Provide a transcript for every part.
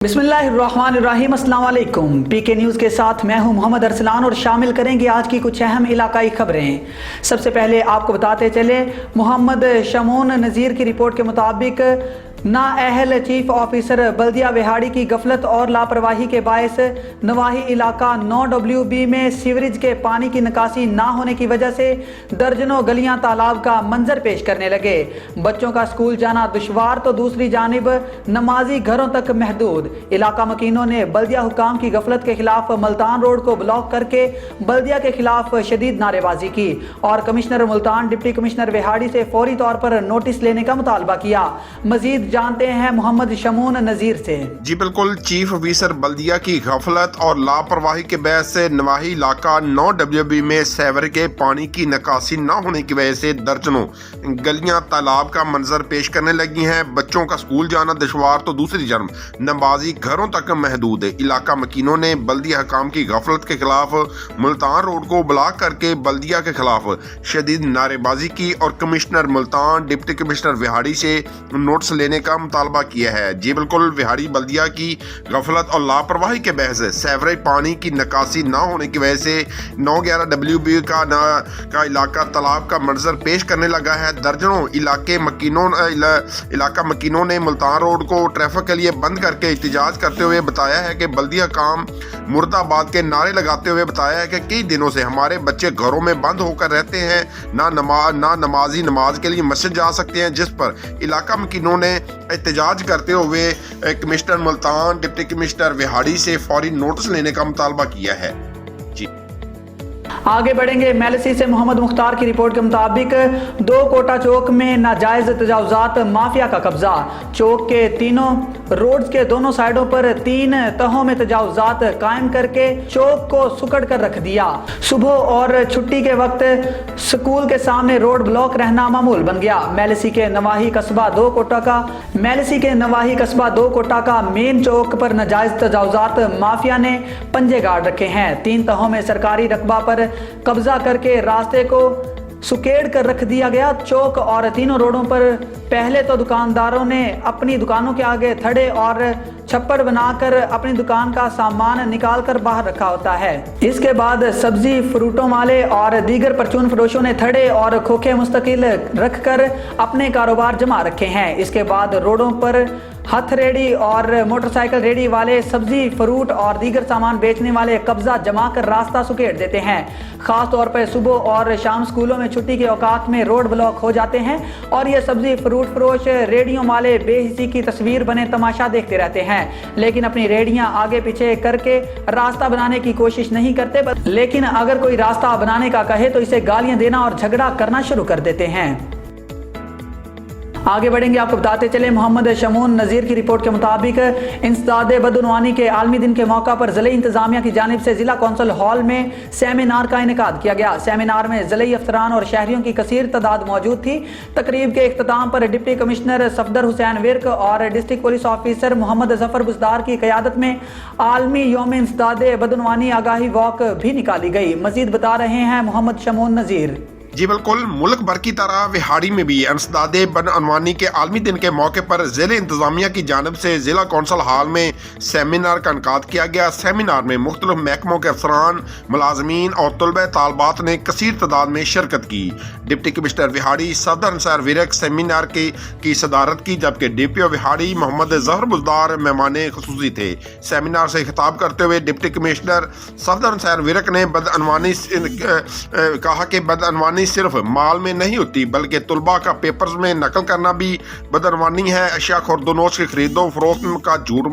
बिस्मिल्लाहिर्रहमानिर्रहीम, अस्सलाम वालेकुम। पीके न्यूज़ के साथ मैं हूं मोहम्मद अरसलान और शामिल करेंगे आज की कुछ अहम इलाकाई खबरें। सबसे पहले आपको बताते चले, मोहम्मद शमून नज़ीर की रिपोर्ट के मुताबिक नाअहल चीफ ऑफिसर बल्दिया विहाड़ी की गफलत और लापरवाही के बायस नवाही इलाका 9WB में सीवरेज के पानी की निकासी ना होने की वजह से दर्जनों गलियां तालाब का मंजर पेश करने लगे। बच्चों का स्कूल जाना दुश्वार तो दूसरी जानिब नमाजी घरों तक महदूद। इलाका मकीनों ने बल्दिया हुकाम की गफलत के खिलाफ मुल्तान रोड को ब्लॉक करके बल्दिया के खिलाफ शदीद नारेबाजी की और commissioner Multan deputy commissioner Vehari से फौरी तौर पर नोटिस लेने का मुतालबा किया। मजीद जानते हैं मोहम्मद शमून नज़ीर से। जी बिल्कुल, चीफ ऑफिसर बल्दिया की गफलत और लापरवाही के बहस से नवाही इलाका 9WB में सेवर के पानी की निकासी न होने की वजह से दर्जनों गलियां तालाब का मंजर पेश करने लगी हैं। बच्चों का स्कूल जाना दुश्वार तो दूसरी जन्म नमाजी घरों तक महदूद है। इलाका मकीनों ने बल्दिया हकाम की गफलत के खिलाफ मुल्तान रोड को ब्लॉक करके बल्दिया के खिलाफ शदीद नारेबाजी की और commissioner Multan deputy commissioner Vehari से नोटिस लेने का मुतालबा किया है। जी बिल्कुल, विहाड़ी बल्दिया की गफलत और लापरवाही के बहस सेवरेज पानी की निकासी न होने की वजह से 911WB का इलाका तालाब का मंजर पेश करने लगा है। दर्जनों इलाका मकीनों ने मुल्तान रोड को ट्रैफिक के लिए बंद करके एहतजाज करते हुए बताया है कि बल्दिया काम मुर्दाबाद के नारे लगाते हुए बताया है कि कई दिनों से हमारे बच्चे घरों में बंद होकर रहते हैं, ना नमाजी नमाज के लिए मस्जिद जा सकते हैं, जिस पर इलाका मकीनों ने एहतजाज करते हुए commissioner Multan deputy commissioner Vehari से फौरी नोटिस लेने का मुतालबा किया है। जी आगे बढ़ेंगे। मेलसी से मोहम्मद मुख्तार की रिपोर्ट के मुताबिक 2 कोटा चौक में नाजायज तजावुजात माफिया का कब्जा। चौक के तीनों रोड्स के दोनों साइडों पर 3 तहों में तजावुजात कायम करके चौक को सुकड़ कर रख दिया। सुबह और छुट्टी के वक्त स्कूल के सामने रोड ब्लॉक रहना मामूल बन गया। मेलसी के नवाही कस्बा 2 कोटा का मेन चौक पर नाजायज तजावुजात माफिया ने पंजे गाड़ रखे हैं। 3 तहों में सरकारी रकबा पर कब्जा करके रास्ते को सुकेड़ कर रख दिया गया। चौक और तीनों रोडों पर पहले तो दुकानदारों ने अपनी दुकानों के आगे थड़े और छप्पर बनाकर अपनी दुकान का सामान निकाल कर बाहर रखा होता है। इसके बाद सब्जी फ्रूटों वाले और दीगर परचून फरोशों ने थड़े और खोखे मुस्तकिल रखकर अपने कारोबार जमा रखे हैं। इसके बाद रोडों पर हथ रेडी और मोटरसाइकिल रेडी वाले सब्जी फ्रूट और दीगर सामान बेचने वाले कब्जा जमा कर रास्ता सुकेड़ देते हैं। खास तौर पर सुबह और शाम स्कूलों में छुट्टी के औकात में रोड ब्लॉक हो जाते हैं और ये सब्जी फ्रूट फरोश रेडियों वाले बेहिसी की तस्वीर बने तमाशा देखते रहते हैं, लेकिन अपनी रेडियां आगे पीछे करके रास्ता बनाने की कोशिश नहीं करते। लेकिन अगर कोई रास्ता बनाने का कहे तो इसे गालियां देना और झगड़ा करना शुरू कर देते हैं। आगे बढ़ेंगे, आपको बताते चले मोहम्मद शमून नज़ीर की रिपोर्ट के मुताबिक इंसदादे बदउनवानी के आलमी दिन के मौका पर ज़िले इंतजामिया की जानिब से जिला कौंसिल हॉल में सेमिनार का इनेकाद किया गया। सेमिनार में ज़िले अफसरान और शहरियों की कसीर तादाद मौजूद थी। तकरीब के इख्तिताम पर डिप्टी कमिश्नर सफदर हुसैन विर्क और district police officer Mohammad Zafar Buzdar की क़यादत में आलमी यौम इंसदादे बदउनवानी आगाही वॉक भी निकाली गई। मजीद बता रहे हैं मोहम्मद शमून नज़ीर। जी बिल्कुल, मुल्क भर की तरह विहाड़ी में भी इंसदादे बदउनवानी के आलमी दिन के मौके पर ज़िले इंतजामिया की जानिब से जिला कौंसिल हॉल में सेमिनार का इनेकाद किया गया। सेमिनार में मुख्तलिफ महकमों के अफसरान, मुलाजमीन और तलबा तालबात ने कसीर तादाद में शिरकत की। Deputy commissioner Vehari Safdar Hussain Virk seminar की सदारत की, जबकि DPO विहाड़ी मोहम्मद जफर बुजदार मेहमान खुसूसी थे। सेमिनार से खिताब करते हुए डिप्टी कमिश्नर सफदर हुसैन विरक ने कहा कि बदअनवानी सिर्फ माल में नहीं होती बल्कि तुलबा का पेपर्स में नकल करना भी बदअनवानी है। अशिया खुर्दनोश के खरीदो फरोख्त का झूठ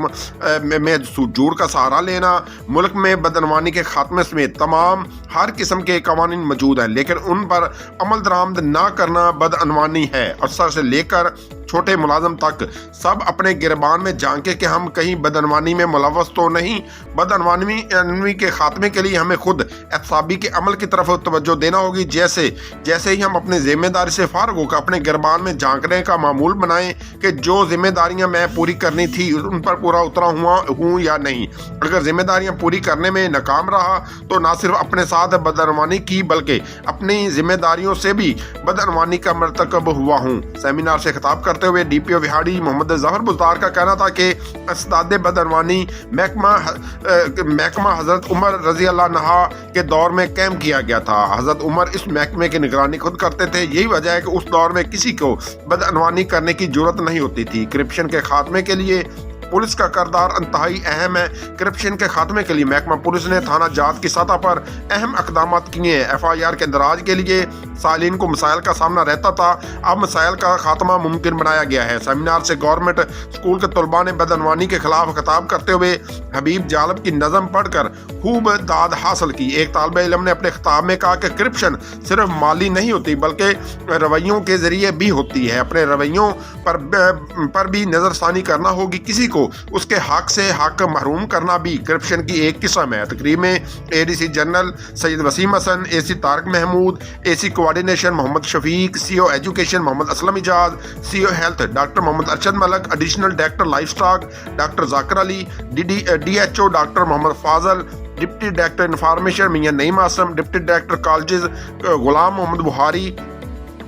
का सहारा लेना, मुल्क में बदअनवानी के खात्मे समेत तमाम हर किस्म के कवानीन मौजूद हैं, लेकिन उन पर अमल दरामद न करना बदअनवानी है। अफसर से लेकर छोटे मुलाजम तक सब अपने गिरबान में झांके कि हम कहीं बदअनवानी में मुलव्वस तो नहीं। बदअनवानी के खात्मे के लिए हमें खुद एहतसाबी के अमल की तरफ तवज्जो देना होगी। जैसे ही हम अपनी जिम्मेदारी से फारग होकर अपने गिरबान में झांकने का मामूल बनाएं कि जो जिम्मेदारियां मैं पूरी करनी थी उन पर पूरा उतरा हूँ या नहीं। अगर जिम्मेदारियां पूरी करने में नाकाम रहा तो ना सिर्फ अपने साथ बदअनवानी की बल्कि अपनी जिम्मेदारियों से भी बदअनवानी का मर्तकब हुआ हूँ। सेमिनार से खिताब करते करते हुए DPO विहाड़ी मोहम्मद जफर बुज़दार का कहना था कि अस्ताद बदअनवानी महकमा हज़रत उमर रज़ी अल्लाह अन्हा के दौर में कायम किया गया था। हज़रत उमर इस महकमे की निगरानी खुद करते थे। यही वजह है कि उस दौर में किसी को बदअनवानी करने की जरूरत नहीं होती थी। करप्शन के खात्मे के लिए पुलिस का किरदार इंतहाई अहम है। करप्शन के खात्मे के लिए महकमा पुलिस ने थाना जात की सतह पर अहम इक़दाम किए हैं। FIR के इंदराज के लिए सालीन को मसाइल का सामना रहता था, अब मसाइल का खात्मा मुमकिन बनाया गया है। सेमिनार से गवर्नमेंट स्कूल के तलबा ने बदअनवानी के खिलाफ खिताब करते हुए हबीब जालब की नज़म पढ़कर खूब दाद हासिल की। एक तालिब इल्म ने अपने खिताब में कहा कि करप्शन सिर्फ माली नहीं होती बल्कि रवैयों के ज़रिए भी होती है। अपने रवैयों पर भी नज़रसानी करना होगी। किसी को उसके हक से हक महरूम करना भी करप्शन की एक किस्म है। तकरीब में ADC general Syed Waseem Hassan, AC Tariq Mahmood, AC coordination Muhammad Shafiq, CO education Muhammad Aslam Ijaz, CO health doctor Muhammad Arshad Malik, additional director livestock doctor Zakir Ali, DHO doctor Muhammad Fazal, deputy director information Mian Naeem Asim, deputy director colleges Ghulam Muhammad Bukhari,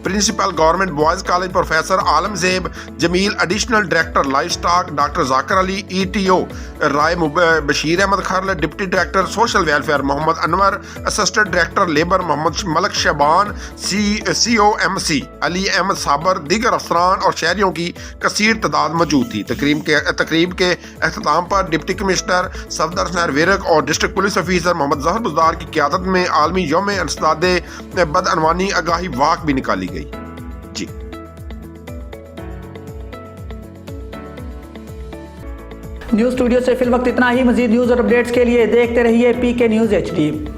principal government boys college professor Alam Zeb Jamil, additional director livestock doctor Zakir Ali, ETO Rai Bashir Ahmad Kharal, deputy director social welfare Mohammad Anwar, assistant director labour Mohammad Malak Shaban, COMC Ali Ahmad Sabir, दीगर अफसरान और शहरियों की कसीर तादाद मौजूद थी। तकरीब के अख्ताम पर डिप्टी कमिश्नर सफदर सैर वेरक और district police officer Mohammad Zafar Buzdar की क़यादत में आलमी यौम इंसदाद बदअनवानी आगाही वाक भी निकाली गई। जी न्यूज़ स्टूडियो से फिल वक्त इतना ही। मजीद न्यूज़ और अपडेट्स के लिए देखते रहिए PK News HD।